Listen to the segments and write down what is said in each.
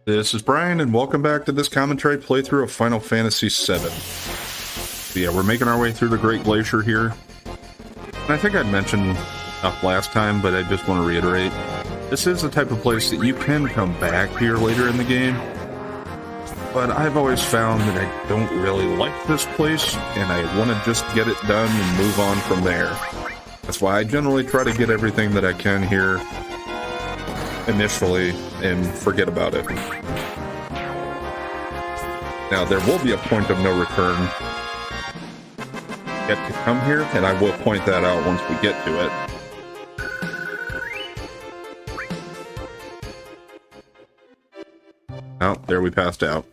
This is Brian, and welcome back to this commentary playthrough of Final Fantasy VII. So yeah, we're making our way through the Great Glacier here. And I think I'd mentioned enough last time, but I just want to reiterate. This is the type of place that you can come back here later in the game. But I've always found that I don't really like this place, and I want to just get it done and move on from there. That's why I generally try to get everything that I can here initially and forget about it. Now, there will be a point of no return yet to come here, and I will point that out once we get to it. Oh, there we passed out.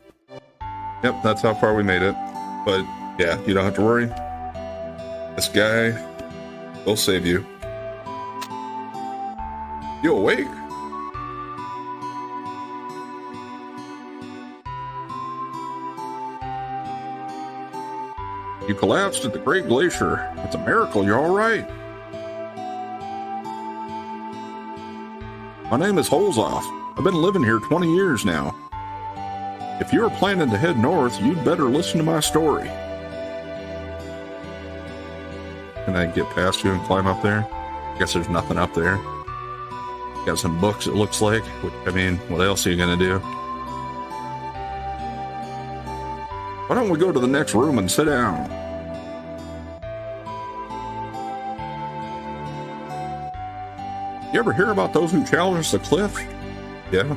Yep, that's how far we made it. But yeah, you don't have to worry. This guy will save you. You awake? You collapsed at the Great Glacier. It's a miracle you're all right. My name is Holzoff. I've been living here 20 years now. If you're planning to head north, you'd better listen to my story. Can I get past you and climb up there? I guess there's nothing up there. Got some books, it looks like. Which, I mean, what else are you gonna do? Why don't we go to the next room and sit down? You ever hear about those who challenged the cliff? Yeah.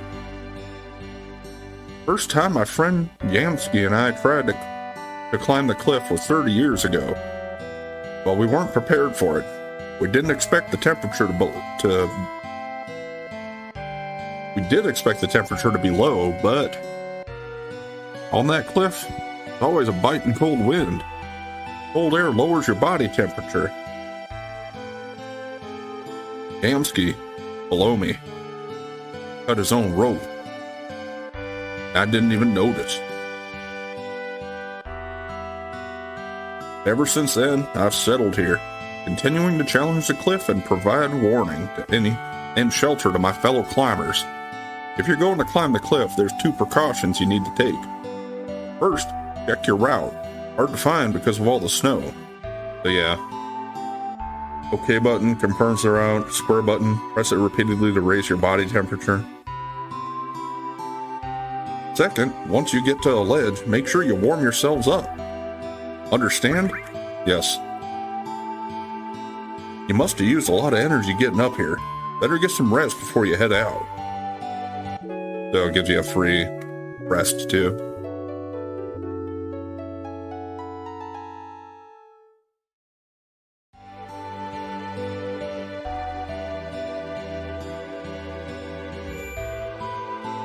First time my friend Yansky and I tried to climb the cliff was 30 years ago. Well, we weren't prepared for it. We didn't expect the temperature We did expect the temperature to be low, but on that cliff, there's always a biting cold wind. Cold air lowers your body temperature. Yansky, below me, cut his own rope. I didn't even notice. Ever since then, I've settled here, continuing to challenge the cliff and provide warning to and shelter to my fellow climbers. If you're going to climb the cliff, there's 2 precautions you need to take. First, check your route. Hard to find because of all the snow. So yeah. OK button confirms the route. Square button, press it repeatedly to raise your body temperature. Second, once you get to a ledge, make sure you warm yourselves up. Understand? Yes. You must have used a lot of energy getting up here. Better get some rest before you head out. So it gives you a free rest too.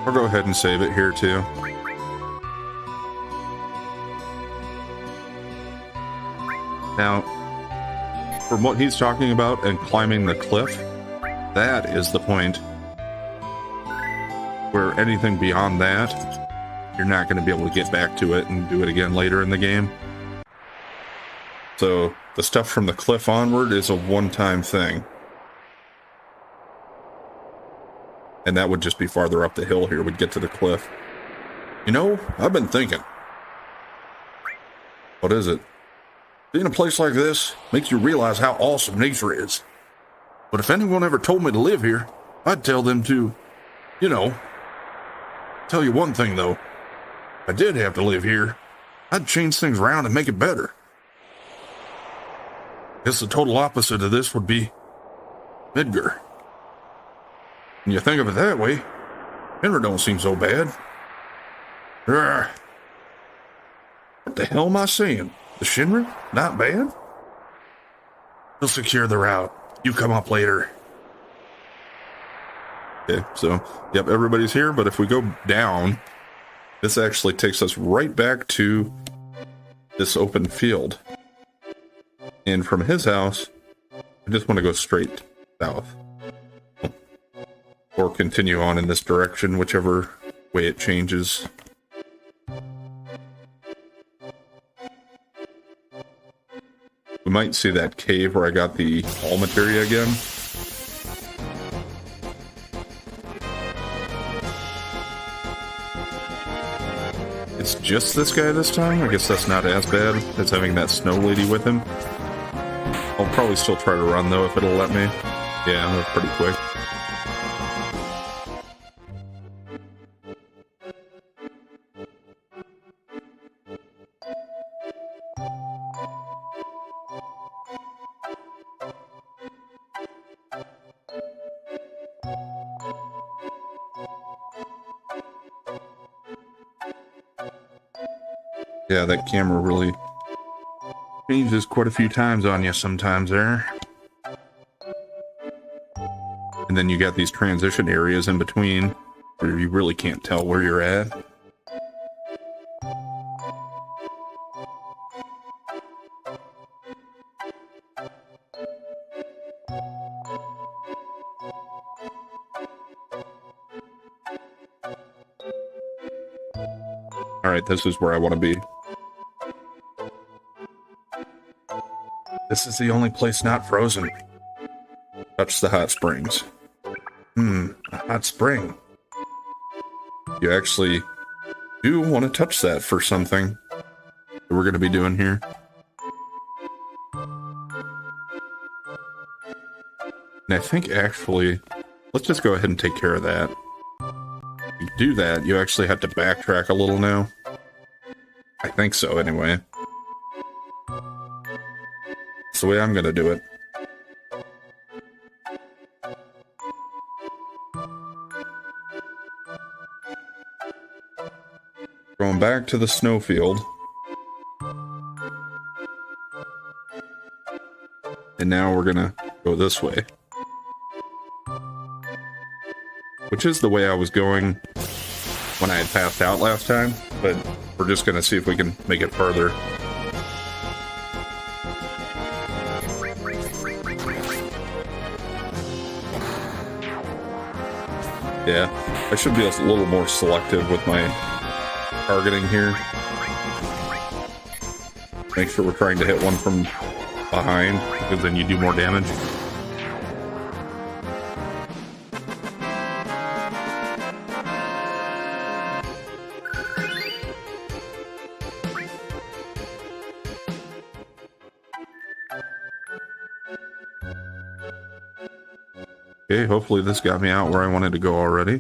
I'll go ahead and save it here too. Now, from what he's talking about and climbing the cliff, that is the point where anything beyond that, you're not going to be able to get back to it and do it again later in the game. So the stuff from the cliff onward is a one-time thing. And that would just be farther up the hill here. We'd get to the cliff. You know, I've been thinking. What is it? Being a place like this makes you realize how awesome nature is. But if anyone ever told me to live here, I'd tell them to, you know. Tell you one thing, though. If I did have to live here, I'd change things around and make it better. Guess the total opposite of this would be Midgar. When you think of it that way, Henry don't seem so bad. What the hell am I saying? The Shinra? Not bad? We'll secure the route. You come up later. Okay, so, yep, everybody's here, but if we go down, this actually takes us right back to this open field. And from his house, I just want to go straight south. Or continue on in this direction, whichever way it changes. We might see that cave where I got the all materia again. It's just this guy this time? I guess that's not as bad as having that snow lady with him. I'll probably still try to run, though, if it'll let me. Yeah, that's pretty quick. Yeah, that camera really changes quite a few times on you sometimes there. And then you got these transition areas in between where you really can't tell where you're at. Alright, this is where I want to be. This is the only place not frozen. Touch the hot springs. A hot spring. You actually do want to touch that for something that we're going to be doing here. And I think actually, let's just go ahead and take care of that. You do that, you actually have to backtrack a little now. I think so, anyway. That's the way I'm gonna do it. Going back to the snowfield. And now we're gonna go this way. Which is the way I was going when I had passed out last time, but we're just gonna see if we can make it further. Yeah, I should be a little more selective with my targeting here. Make sure we're trying to hit one from behind, because then you do more damage. Okay, hopefully this got me out where I wanted to go already.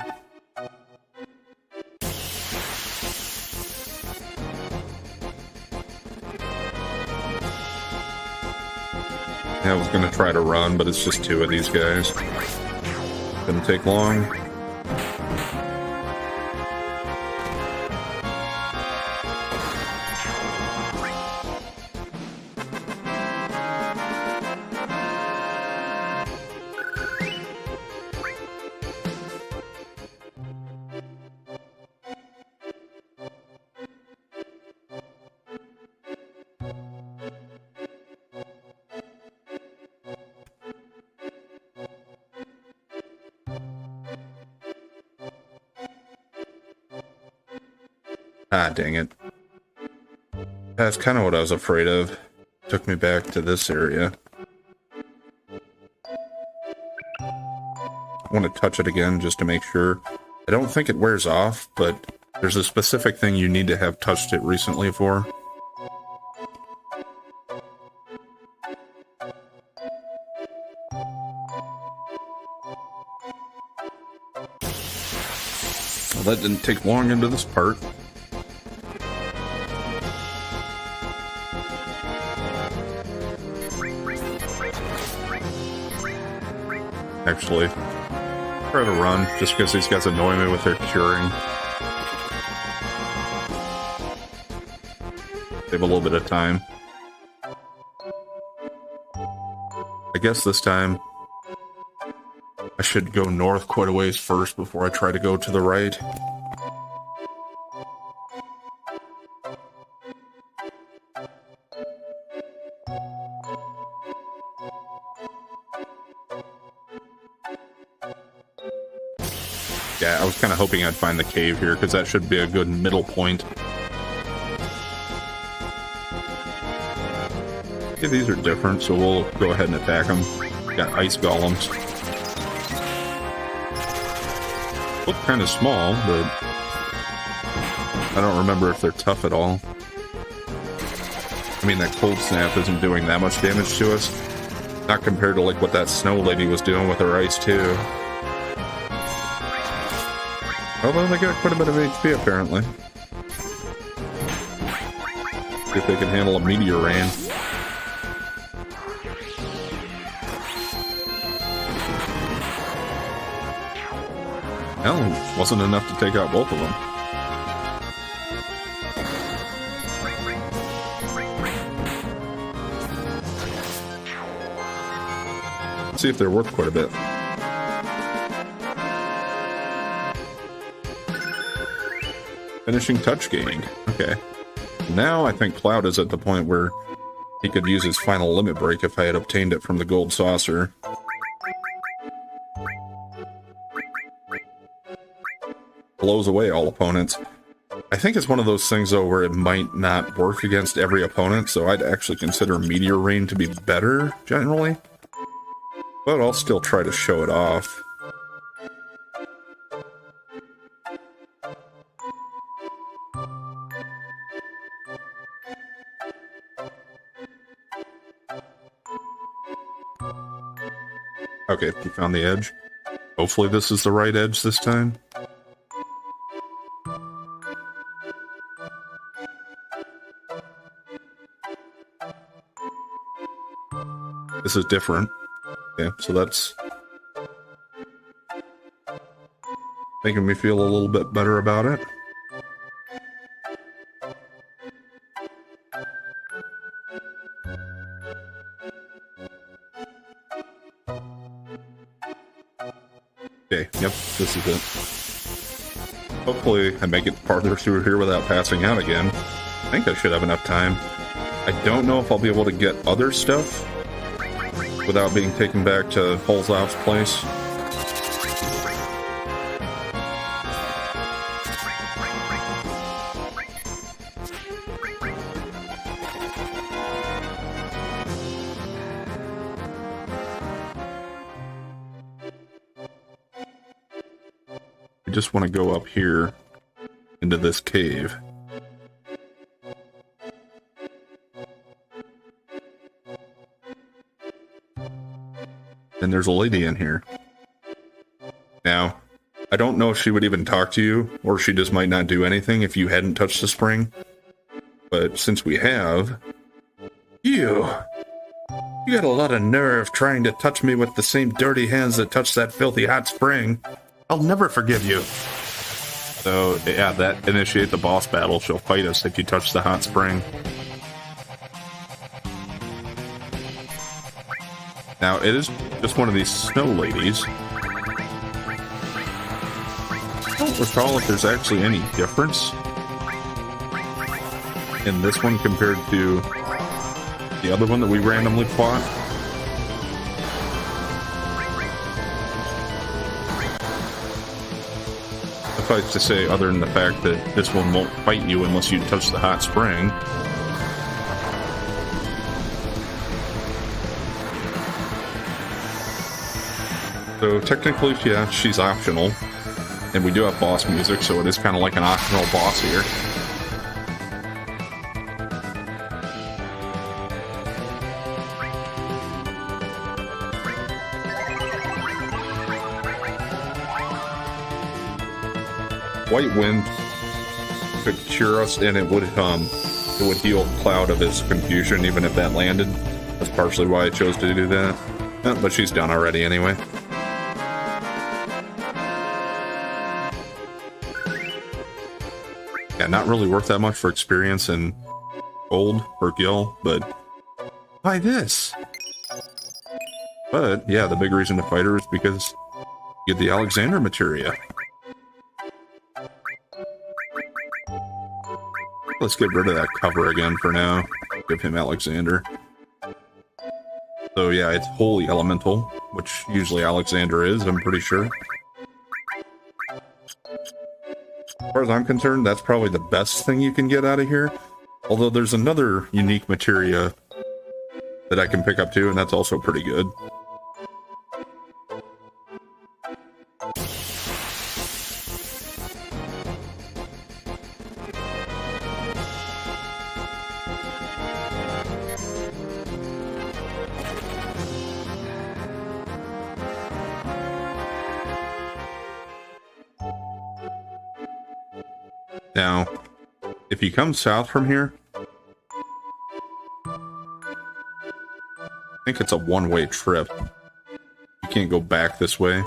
Yeah, I was gonna try to run, but it's just two of these guys. Didn't take long. Ah, dang it. That's kind of what I was afraid of. Took me back to this area. I want to touch it again just to make sure. I don't think it wears off, but there's a specific thing you need to have touched it recently for. Well, that didn't take long into this part. Actually, try to run, just because these guys annoy me with their curing. Save a little bit of time. I guess this time I should go north quite a ways first before I try to go to the right. Yeah, I was kind of hoping I'd find the cave here, because that should be a good middle point. Yeah, these are different, so we'll go ahead and attack them. Got ice golems. Look kind of small, but I don't remember if they're tough at all. I mean, that cold snap isn't doing that much damage to us. Not compared to like what that snow lady was doing with her ice too. Although they got quite a bit of HP apparently. See if they can handle a meteor rain. Hell, wasn't enough to take out both of them. Let's see if they're worth quite a bit. Finishing touch gained. Okay. Now I think Cloud is at the point where he could use his final limit break if I had obtained it from the gold saucer. Blows away all opponents. I think it's one of those things though where it might not work against every opponent, so I'd actually consider Meteor Rain to be better generally. But I'll still try to show it off. Okay, we found the edge. Hopefully this is the right edge this time. This is different. Okay, so that's making me feel a little bit better about it. Okay, yep, this is it. Hopefully I make it farther through here without passing out again. I think I should have enough time. I don't know if I'll be able to get other stuff without being taken back to Holzop's place. I just want to go up here into this cave. And there's a lady in here. Now, I don't know if she would even talk to you, or she just might not do anything if you hadn't touched the spring. But since we have... You got a lot of nerve trying to touch me with the same dirty hands that touched that filthy hot spring. I'll never forgive you. So, yeah, that initiate the boss battle. She'll fight us if you touch the hot spring. Now, it is just one of these snow ladies. I don't recall if there's actually any difference in this one compared to the other one that we randomly fought. Suffice to say, other than the fact that this one won't fight you unless you touch the hot spring. So technically, yeah, she's optional. And we do have boss music, so it is kind of like an optional boss here. White Wind could cure us, and it would heal Cloud of his confusion, even if that landed. That's partially why I chose to do that. But she's done already anyway. Yeah, not really worth that much for experience in Gold or Gil, but why this? But yeah, the big reason to fight her is because you get the Alexander materia. Let's get rid of that cover again for now. Give him Alexander. So yeah, it's Holy Elemental, which usually Alexander is, I'm pretty sure. As far as I'm concerned, that's probably the best thing you can get out of here. Although there's another unique materia that I can pick up too, and that's also pretty good. Now, if you come south from here, I think it's a one-way trip. You can't go back this way.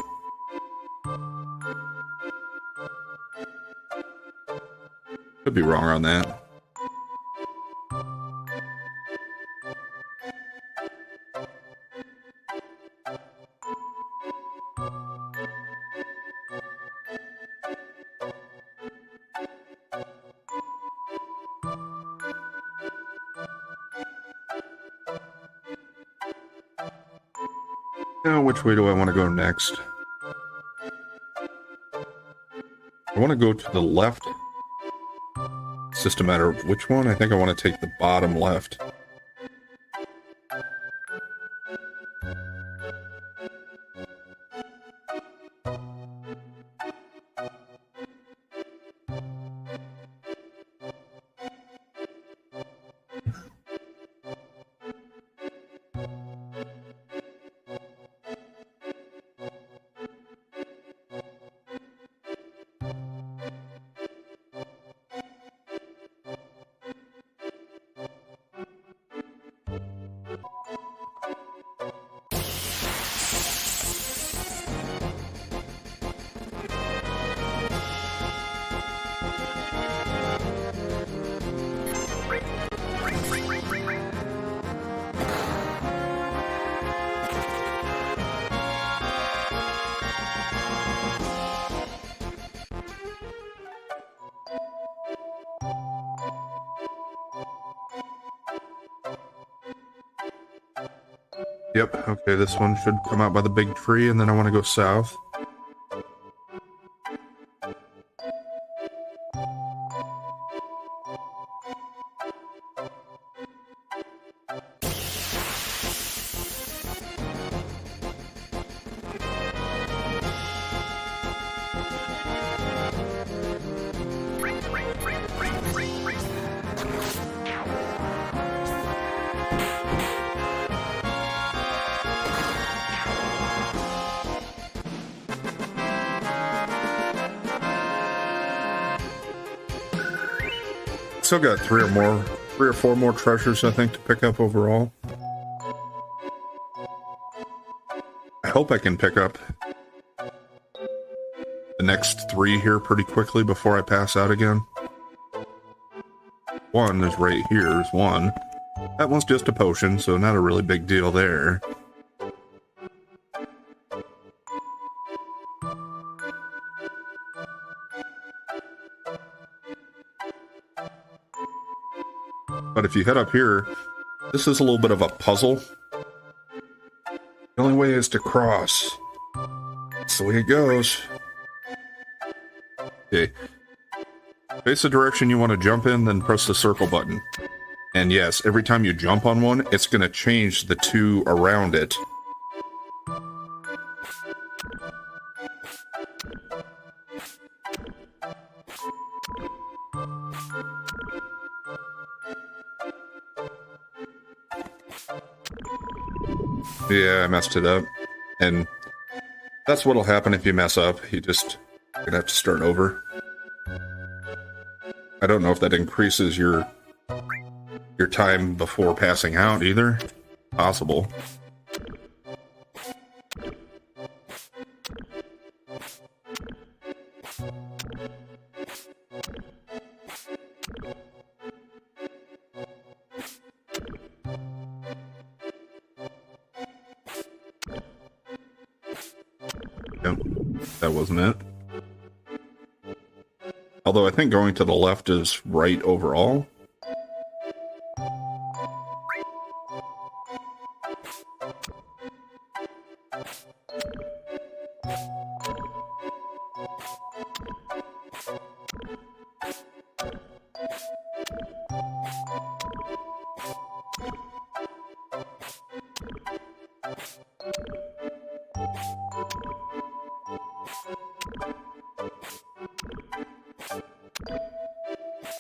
Could be wrong on that. Now, which way do I want to go next? I want to go to the left. It's just a matter of which one. I think I want to take the bottom left. Yep, okay, this one should come out by the big tree, and then I want to go south. Still got three or four more treasures, I think, to pick up overall. I hope I can pick up the next three here pretty quickly before I pass out again. One is right here, is one. That one's just a potion, so not a really big deal there. But if you head up here, this is a little bit of a puzzle. The only way is to cross. That's the way it goes. Okay. Face the direction you want to jump in, then press the circle button. And yes, every time you jump on one, it's going to change the two around it. Yeah, I messed it up. And that's what'll happen if you mess up. You're gonna have to start over. I don't know if that increases your time before passing out either. Possible. Yep, that wasn't it. Although I think going to the left is right overall.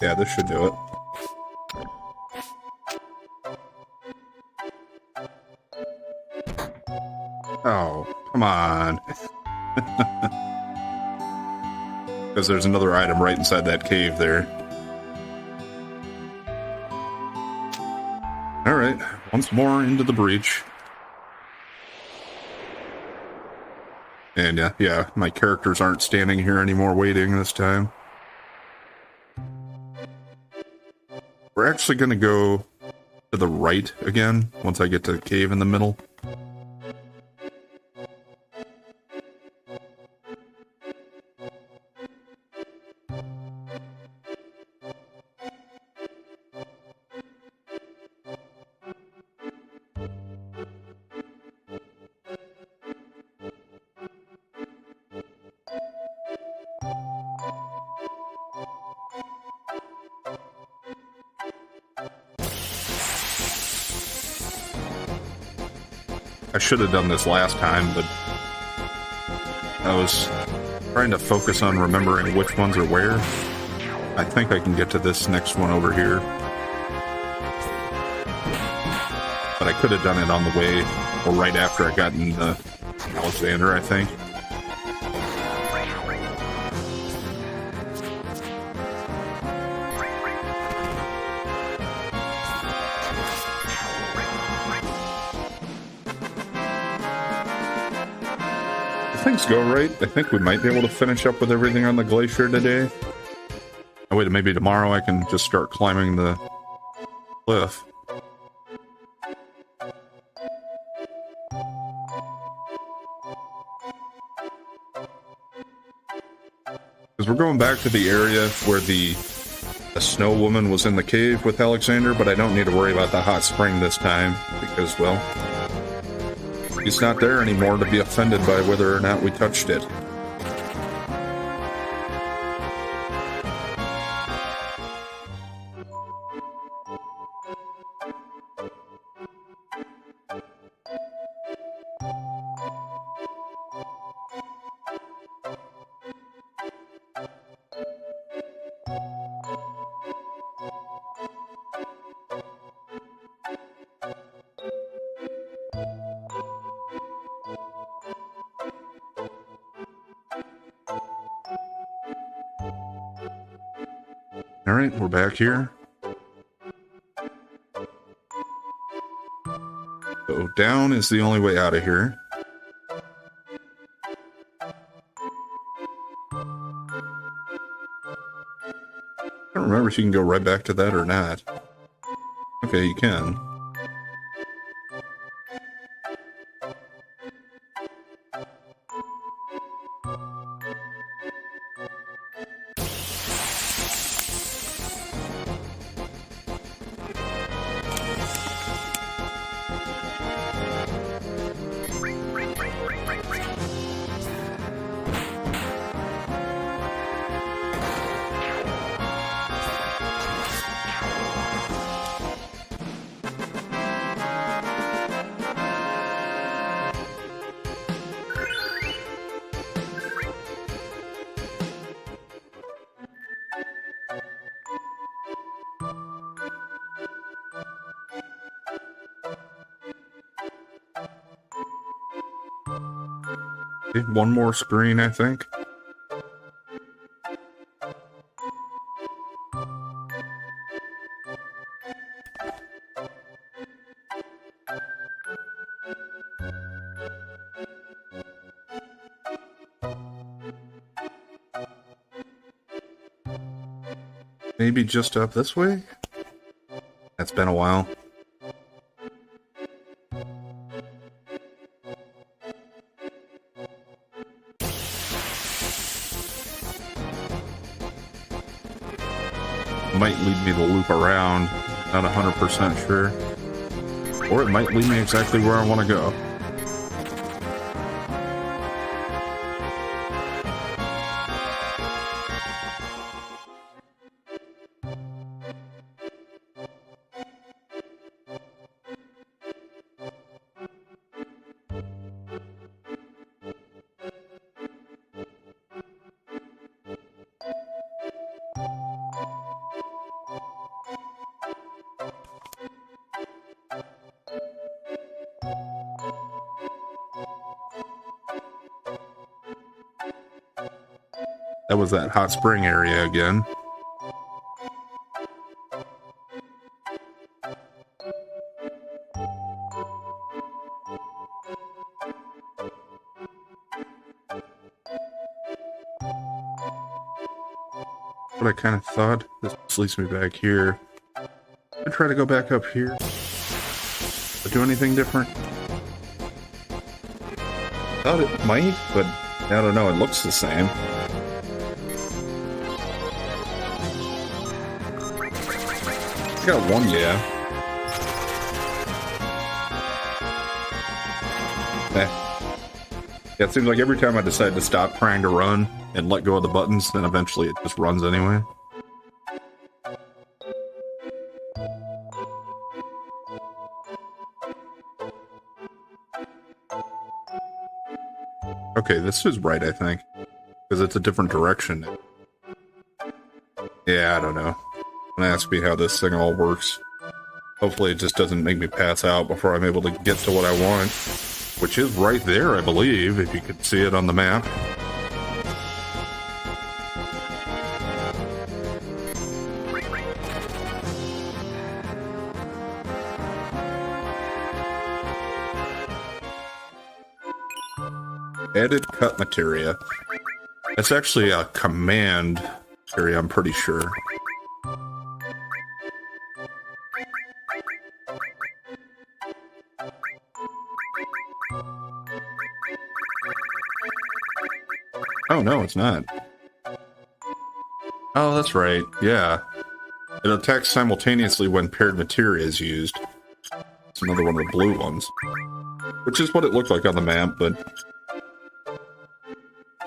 Yeah, this should do it. Oh, come on. Because there's another item right inside that cave there. Alright, once more into the breach. And yeah, my characters aren't standing here anymore waiting this time. We're actually going to go to the right again once I get to the cave in the middle. I should have done this last time, but I was trying to focus on remembering which ones are where. I think I can get to this next one over here. But I could have done it on the way, or right after I got in Alexander, I think. Things go right, I think we might be able to finish up with everything on the glacier today. Oh wait, maybe tomorrow I can just start climbing the cliff. Because we're going back to the area where the snow woman was in the cave with Alexander, but I don't need to worry about the hot spring this time, because, well, he's not there anymore to be offended by whether or not we touched it. Alright, we're back here. So down is the only way out of here. I don't remember if you can go right back to that or not. Okay, you can. Okay, one more screen, I think. Maybe just up this way? That's been a while. Might lead me to loop around, not 100% sure. Or it might lead me exactly where I want to go. That was that hot spring area again. What I kind of thought. This leads me back here. I try to go back up here. But do anything different? Thought it might, but I don't know. It looks the same. I got one, yeah. Yeah, it seems like every time I decide to stop trying to run and let go of the buttons, then eventually it just runs anyway. Okay, this is right, I think. Because it's a different direction. Yeah, I don't know. Don't ask me how this thing all works. Hopefully it just doesn't make me pass out before I'm able to get to what I want. Which is right there, I believe, if you could see it on the map. Added cut materia. It's actually a command area, I'm pretty sure. Oh, no, it's not. Oh, that's right. Yeah. It attacks simultaneously when paired materia is used. It's another one of the blue ones. Which is what it looked like on the map, but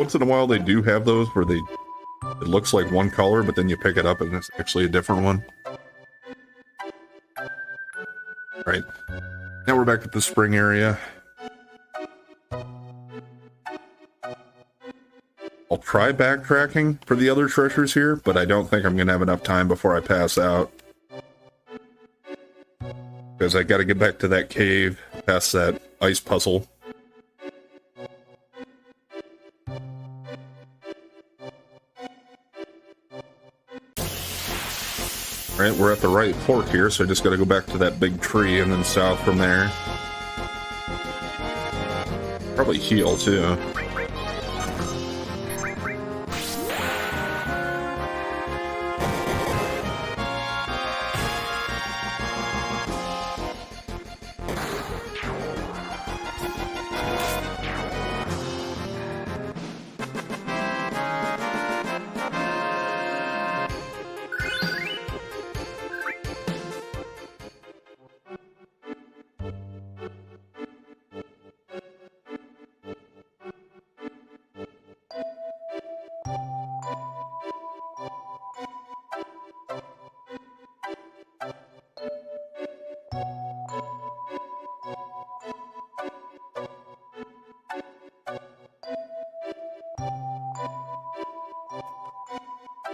once in a while they do have those where it looks like one color, but then you pick it up and it's actually a different one. Right. Now we're back at the spring area. I'll try backtracking for the other treasures here, but I don't think I'm going to have enough time before I pass out. Because I got to get back to that cave, past that ice puzzle. Right, we're at the right fork here, so I just got to go back to that big tree and then south from there. Probably heal, too.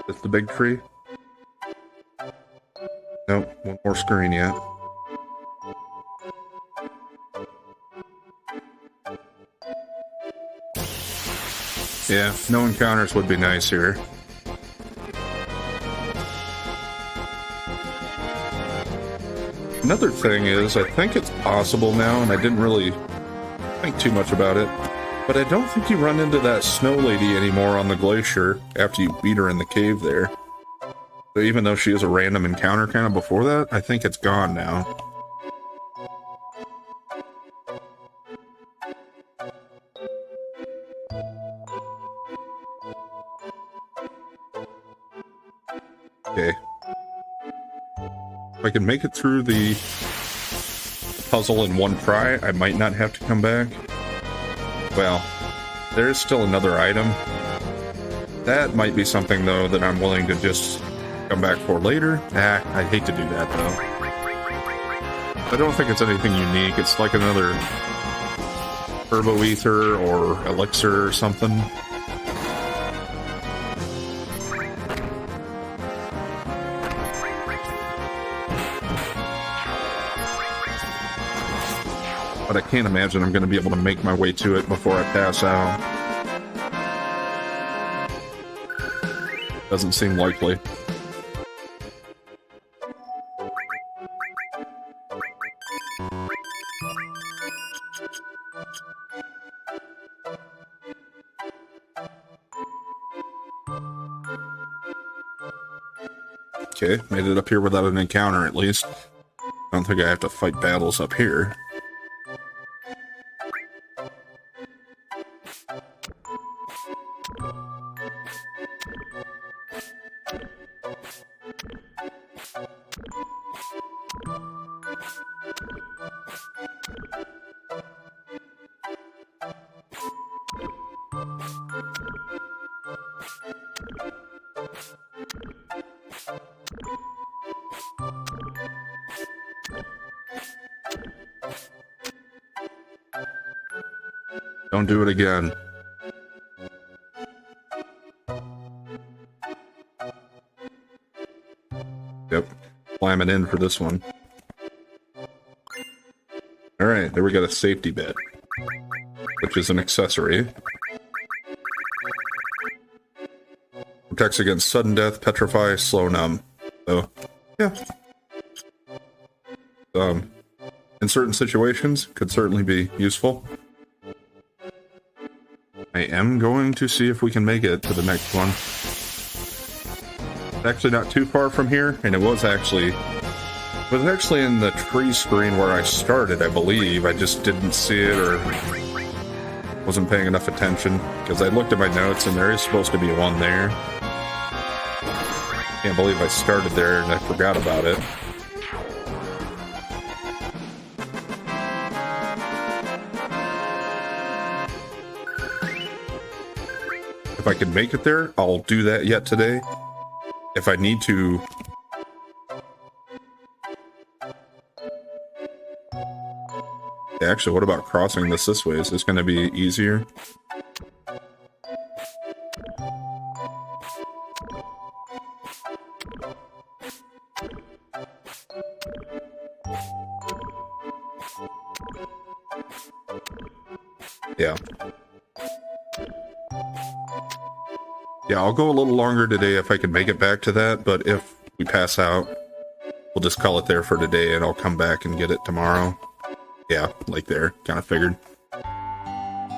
That's the big tree? Nope, one more screen yet. Yeah, no encounters would be nice here. Another thing is, I think it's possible now, and I didn't really think too much about it, but I don't think you run into that snow lady anymore on the glacier after you beat her in the cave there. So even though she is a random encounter kind of before that, I think it's gone now. Okay. If I can make it through the puzzle in one try, I might not have to come back. Well, there is still another item. That might be something, though, that I'm willing to just come back for later. I'd hate to do that, though. I don't think it's anything unique. It's like another turbo ether or elixir or something. But I can't imagine I'm going to be able to make my way to it before I pass out. Doesn't seem likely. Okay, made it up here without an encounter at least. I don't think I have to fight battles up here. Don't do it again. Yep, slam it in for this one. Alright, there we got a safety bit, which is an accessory. Protects against sudden death, petrify, slow numb. So, yeah. In certain situations, could certainly be useful. I am going to see if we can make it to the next one. It's actually not too far from here, and it was actually in the tree screen where I started, I believe. I just didn't see it or wasn't paying enough attention, because I looked at my notes and there is supposed to be one there. Can't believe I started there and I forgot about it. If I can make it there, I'll do that yet today. If I need to... Actually, what about crossing this way? Is this going to be easier? Yeah. Yeah, I'll go a little longer today if I can make it back to that, but if we pass out, we'll just call it there for today and I'll come back and get it tomorrow. Yeah, like there, kind of figured.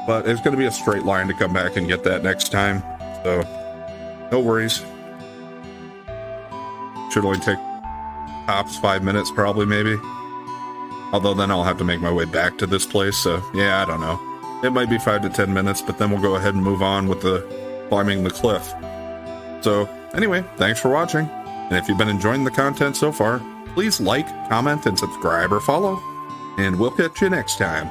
But it's going to be a straight line to come back and get that next time, so no worries. Should only take tops 5 minutes probably, maybe. Although then I'll have to make my way back to this place, so yeah, I don't know. It might be 5 to 10 minutes, but then we'll go ahead and move on with the climbing the cliff. So anyway, thanks for watching, and if you've been enjoying the content so far, please like, comment, and subscribe or follow, and we'll catch you next time.